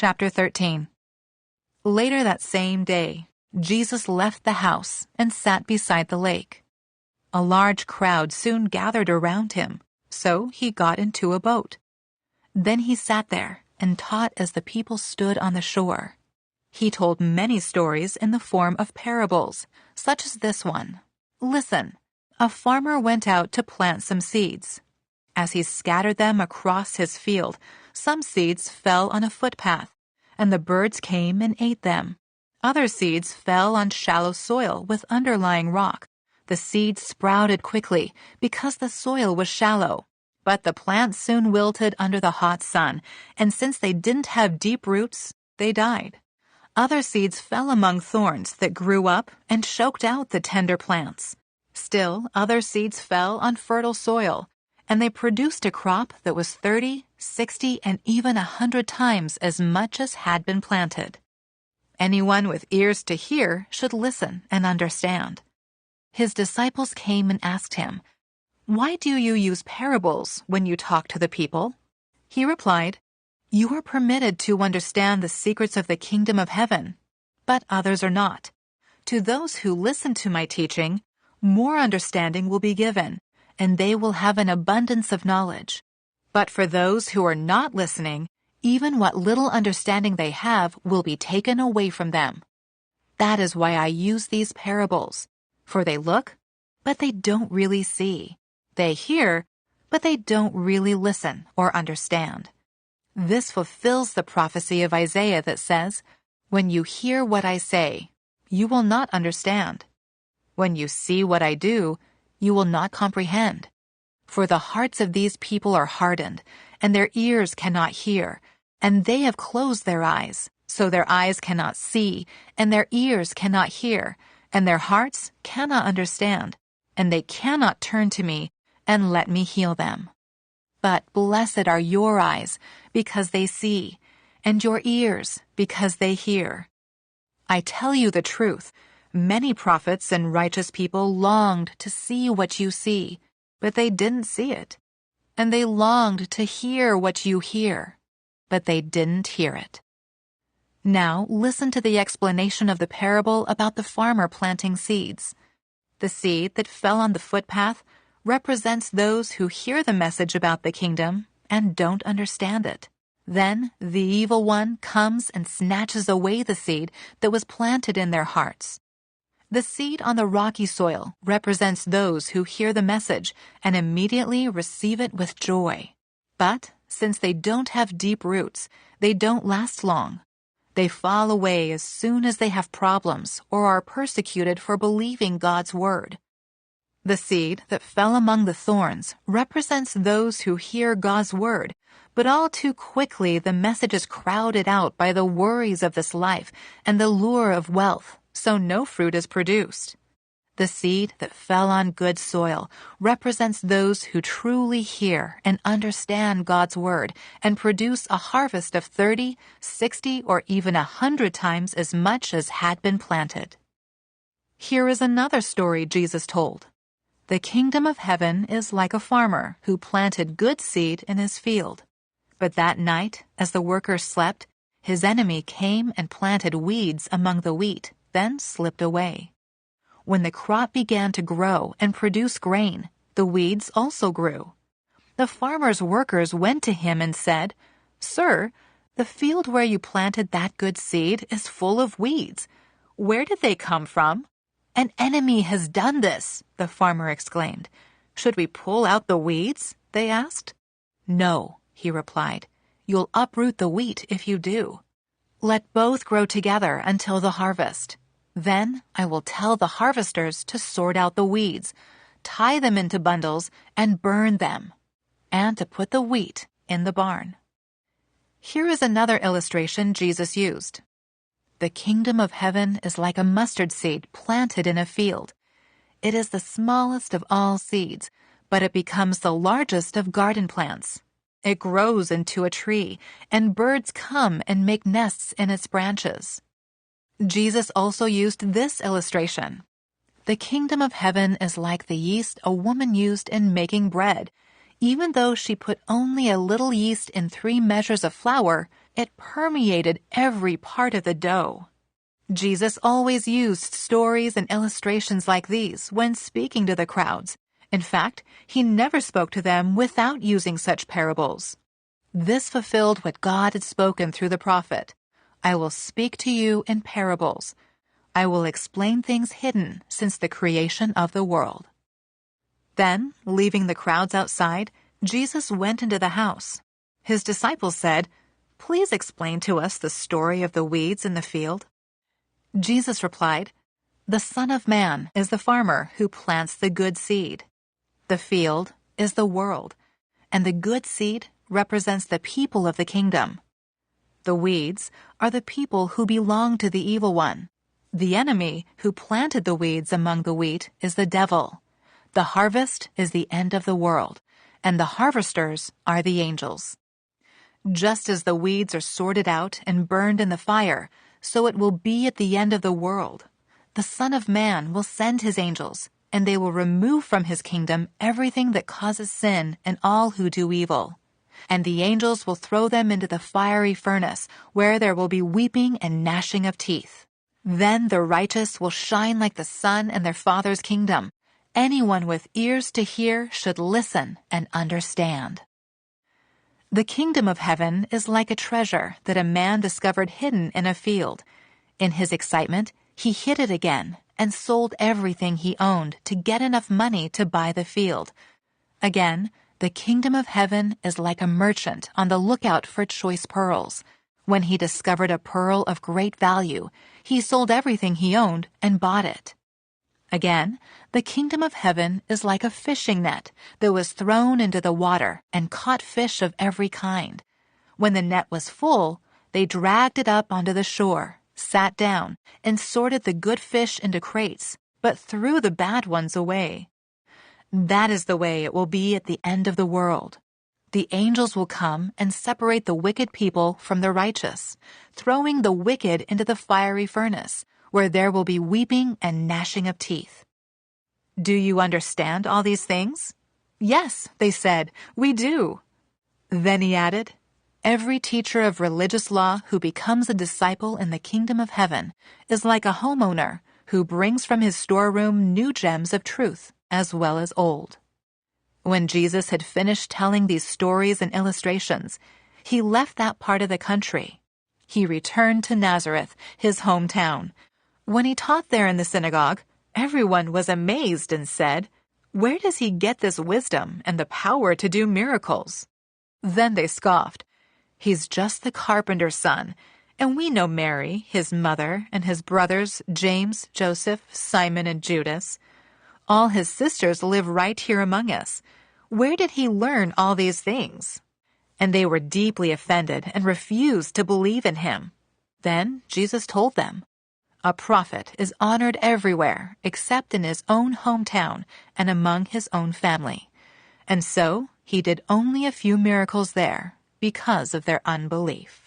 Chapter 13. Later that same day, Jesus left the house and sat beside the lake. A large crowd soon gathered around him, so he got into a boat. Then he sat there and taught as the people stood on the shore. He told many stories in the form of parables, such as this one. Listen, a farmer went out to plant some seeds. As he scattered them across his field, some seeds fell on a footpath, and the birds came and ate them. Other seeds fell on shallow soil with underlying rock. The seeds sprouted quickly because the soil was shallow. But the plants soon wilted under the hot sun, and since they didn't have deep roots, they died. Other seeds fell among thorns that grew up and choked out the tender plants. Still, other seeds fell on fertile soil, and they produced a crop that was 30, 60, and even 100 times as much as had been planted. Anyone with ears to hear should listen and understand. His disciples came and asked him, "Why do you use parables when you talk to the people?" He replied, "You are permitted to understand the secrets of the kingdom of heaven, but others are not. To those who listen to my teaching, more understanding will be given, and they will have an abundance of knowledge. But for those who are not listening, even what little understanding they have will be taken away from them. That is why I use these parables, for they look, but they don't really see. They hear, but they don't really listen or understand." This fulfills the prophecy of Isaiah that says, "When you hear what I say, you will not understand. When you see what I do, you will not comprehend. For the hearts of these people are hardened, and their ears cannot hear, and they have closed their eyes, so their eyes cannot see, and their ears cannot hear, and their hearts cannot understand, and they cannot turn to me and let me heal them. But blessed are your eyes, because they see, and your ears, because they hear. I tell you the truth, many prophets and righteous people longed to see what you see, but they didn't see it. And they longed to hear what you hear, but they didn't hear it." Now listen to the explanation of the parable about the farmer planting seeds. The seed that fell on the footpath represents those who hear the message about the kingdom and don't understand it. Then the evil one comes and snatches away the seed that was planted in their hearts. The seed on the rocky soil represents those who hear the message and immediately receive it with joy. But since they don't have deep roots, they don't last long. They fall away as soon as they have problems or are persecuted for believing God's word. The seed that fell among the thorns represents those who hear God's word, but all too quickly the message is crowded out by the worries of this life and the lure of wealth, so no fruit is produced. The seed that fell on good soil represents those who truly hear and understand God's word and produce a harvest of 30, 60, or even 100 times as much as had been planted. Here is another story Jesus told. The kingdom of heaven is like a farmer who planted good seed in his field. But that night, as the workers slept, his enemy came and planted weeds among the wheat, then slipped away. When the crop began to grow and produce grain, the weeds also grew. The farmer's workers went to him and said, "Sir, the field where you planted that good seed is full of weeds. Where did they come from?" "An enemy has done this," the farmer exclaimed. "Should we pull out the weeds?" they asked. "No," he replied. "You'll uproot the wheat if you do. Let both grow together until the harvest. Then I will tell the harvesters to sort out the weeds, tie them into bundles, and burn them, and to put the wheat in the barn." Here is another illustration Jesus used. The kingdom of heaven is like a mustard seed planted in a field. It is the smallest of all seeds, but it becomes the largest of garden plants. It grows into a tree, and birds come and make nests in its branches. Jesus also used this illustration. The kingdom of heaven is like the yeast a woman used in making bread. Even though she put only a little yeast in 3 measures of flour, It permeated every part of the dough. Jesus always used stories and illustrations like these when speaking to the crowds. In fact, he never spoke to them without using such parables. This fulfilled what God had spoken through the prophet. I will speak to you in parables. I will explain things hidden since the creation of the world. Then, leaving the crowds outside, Jesus went into the house. His disciples said, "Please explain to us the story of the weeds in the field." Jesus replied, "The Son of Man is the farmer who plants the good seed. The field is the world, and the good seed represents the people of the kingdom. The weeds are the people who belong to the evil one. The enemy who planted the weeds among the wheat is the devil. The harvest is the end of the world, and the harvesters are the angels. Just as the weeds are sorted out and burned in the fire, so it will be at the end of the world. The Son of Man will send his angels, and they will remove from his kingdom everything that causes sin and all who do evil. And the angels will throw them into the fiery furnace, where there will be weeping and gnashing of teeth. Then the righteous will shine like the sun in their Father's kingdom. Anyone with ears to hear should listen and understand." The kingdom of heaven is like a treasure that a man discovered hidden in a field. In his excitement, he hid it again and sold everything he owned to get enough money to buy the field. Again, the kingdom of heaven is like a merchant on the lookout for choice pearls. When he discovered a pearl of great value, he sold everything he owned and bought it. Again, the kingdom of heaven is like a fishing net that was thrown into the water and caught fish of every kind. When the net was full, they dragged it up onto the shore, sat down, and sorted the good fish into crates, but threw the bad ones away. That is the way it will be at the end of the world. The angels will come and separate the wicked people from the righteous, throwing the wicked into the fiery furnace, where there will be weeping and gnashing of teeth. Do you understand all these things? Yes, they said, we do. Then he added, every teacher of religious law who becomes a disciple in the kingdom of heaven is like a homeowner who brings from his storeroom new gems of truth as well as old. When Jesus had finished telling these stories and illustrations, he left that part of the country. He returned to Nazareth, his hometown. When he taught there in the synagogue, everyone was amazed and said, "Where does he get this wisdom and the power to do miracles?" Then they scoffed. "He's just the carpenter's son, and we know Mary, his mother, and his brothers James, Joseph, Simon, and Judas. All his sisters live right here among us. Where did he learn all these things?" And they were deeply offended and refused to believe in him. Then Jesus told them, "A prophet is honored everywhere except in his own hometown and among his own family." And so he did only a few miracles there because of their unbelief.